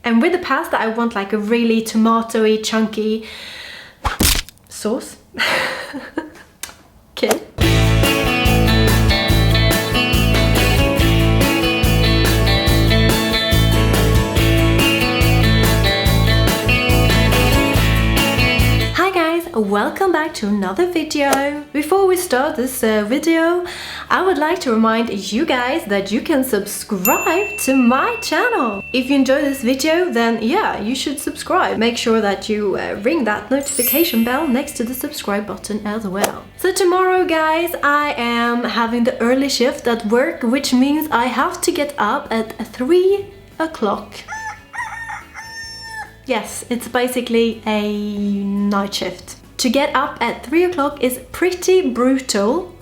And with the pasta, I want like a really tomatoey, chunky sauce. Okay. Welcome back to another video. Before we start this video, I would like to remind you guys that you can subscribe to my channel. If you enjoy this video, then yeah, you should subscribe. Make sure that you ring that notification bell next to the subscribe button as well. So tomorrow, guys, I am having the early shift at work, which means I have to get up at 3 o'clock. Yes, it's basically a night shift. To get up at 3 o'clock is pretty brutal.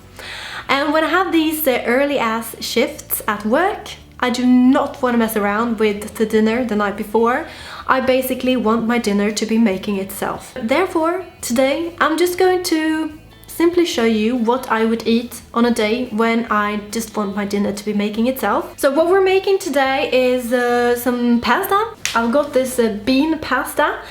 And when I have these early ass shifts at work, I do not want to mess around with the dinner the night before. I basically want my dinner to be making itself. Therefore, today I'm just going to simply show you what I would eat on a day when I just want my dinner to be making itself. So what we're making today is some pasta. I've got this bean pasta.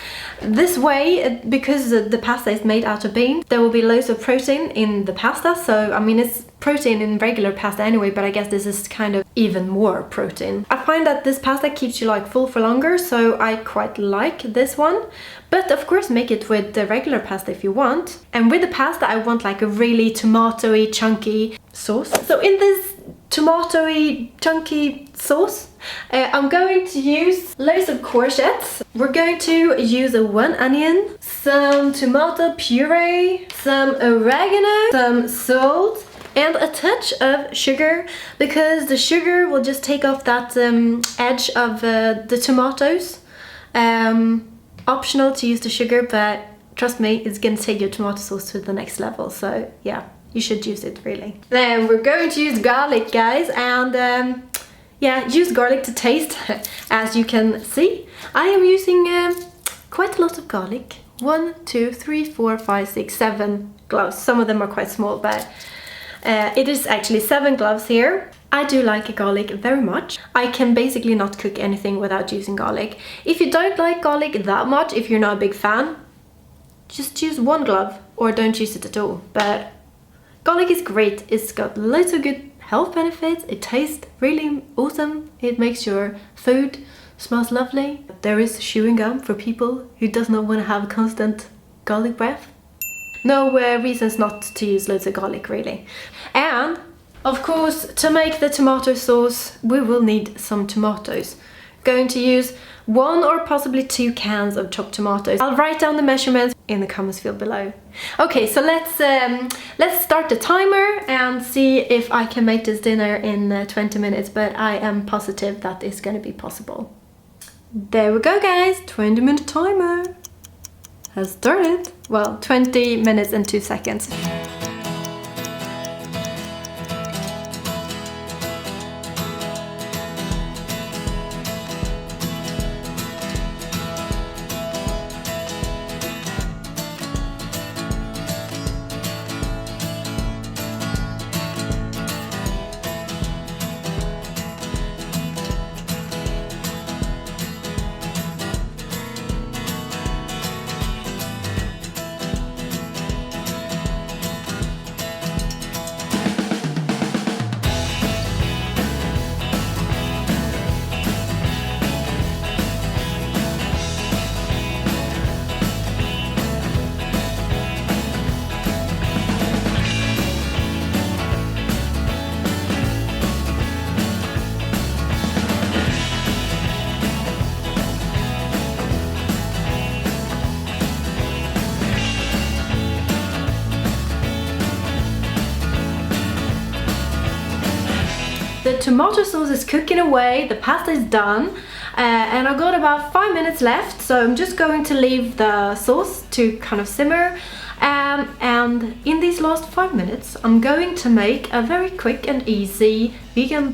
This way, because the pasta is made out of beans, there will be loads of protein in the pasta. So, I mean, it's protein in regular pasta anyway, but I guess this is kind of even more protein. I find that this pasta keeps you like full for longer, so I quite like this one. But of course, make it with the regular pasta if you want. And with the pasta, I want like a really tomatoey, chunky sauce. So in this tomatoey, chunky sauce, I'm going to use loads of courgettes. We're going to use 1 onion, some tomato puree, some oregano, some salt, and a touch of sugar, because the sugar will just take off that edge of the tomatoes. Optional to use the sugar, but trust me, it's gonna take your tomato sauce to the next level. So yeah, you should use it really. Then we're going to use garlic, guys, and yeah, use garlic to taste. As you can see, I am using quite a lot of garlic. 1, 2, 3, 4, 5, 6, 7 cloves. Some of them are quite small, but it is actually 7 cloves here. I do like garlic very much. I can basically not cook anything without using garlic. If you don't like garlic that much, if you're not a big fan, just use 1 clove or don't use it at all. But garlic is great. It's got loads of good health benefits. It tastes really awesome. It makes your food smells lovely. There is chewing gum for people who does not want to have constant garlic breath. No reasons not to use loads of garlic really. And of course, to make the tomato sauce, we will need some tomatoes. Going to use 1 or possibly 2 cans of chopped tomatoes. I'll write down the measurements in the comments field below. Okay, so let's start the timer and see if I can make this dinner in 20 minutes, but I am positive that is going to be possible. There we go, guys. 20-minute timer has started. Well, 20 minutes and 2 seconds. The tomato sauce is cooking away, the pasta is done, and I've got about 5 minutes left, so I'm just going to leave the sauce to kind of simmer. And in these last 5 minutes, I'm going to make a very quick and easy vegan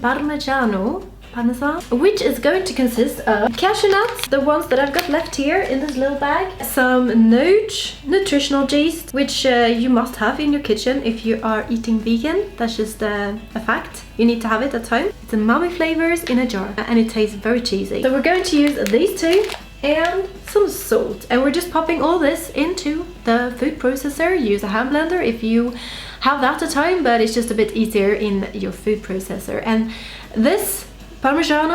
parmesan, which is going to consist of cashew nuts, the ones that I've got left here in this little bag, some nutritional yeast, which you must have in your kitchen if you are eating vegan. That's just a fact. You need to have it at home. It's umami flavors in a jar and it tastes very cheesy. So we're going to use these two and some salt, and we're just popping all this into the food processor. Use a hand blender if you have that at home, but it's just a bit easier in your food processor. And this parmesan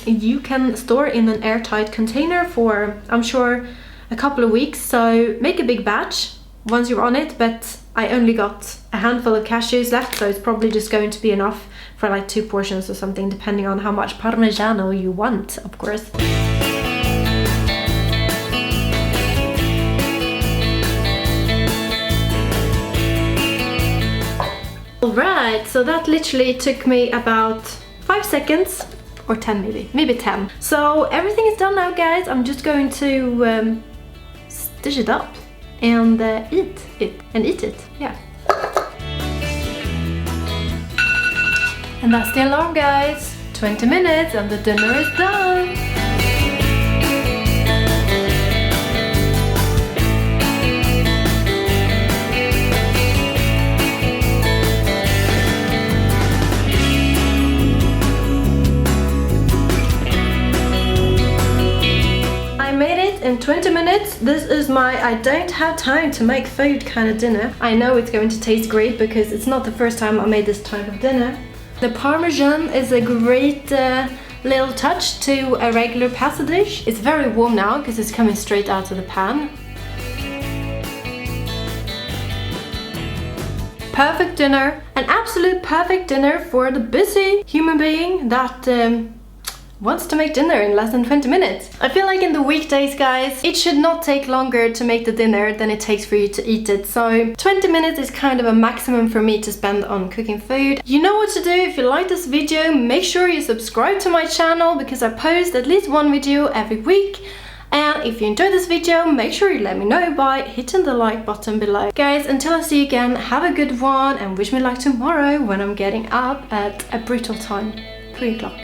you can store in an airtight container for, I'm sure, a couple of weeks. So make a big batch once you're on it, but I only got a handful of cashews left, so it's probably just going to be enough for like 2 portions or something, depending on how much parmigiano you want, of course. Alright, so that literally took me about 5 seconds, or 10 maybe 10. So everything is done now, guys. I'm just going to stitch it up and eat it, yeah. And that's the alarm, guys. 20 minutes and the dinner is done. In 20 minutes, this is my I don't have time to make food kind of dinner. I know it's going to taste great because it's not the first time I made this type of dinner. The Parmesan is a great little touch to a regular pasta dish. It's very warm now because it's coming straight out of the pan. Perfect dinner, an absolute perfect dinner for the busy human being that wants to make dinner in less than 20 minutes. I feel like in the weekdays, guys, it should not take longer to make the dinner than it takes for you to eat it. So 20 minutes is kind of a maximum for me to spend on cooking food. You know what to do. If you like this video, make sure you subscribe to my channel because I post at least 1 video every week. And if you enjoyed this video, make sure you let me know by hitting the like button below. Guys, until I see you again, have a good one and wish me luck tomorrow when I'm getting up at a brutal time, 3 o'clock.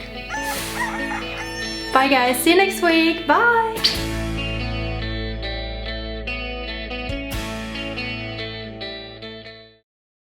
Bye guys, see you next week, bye!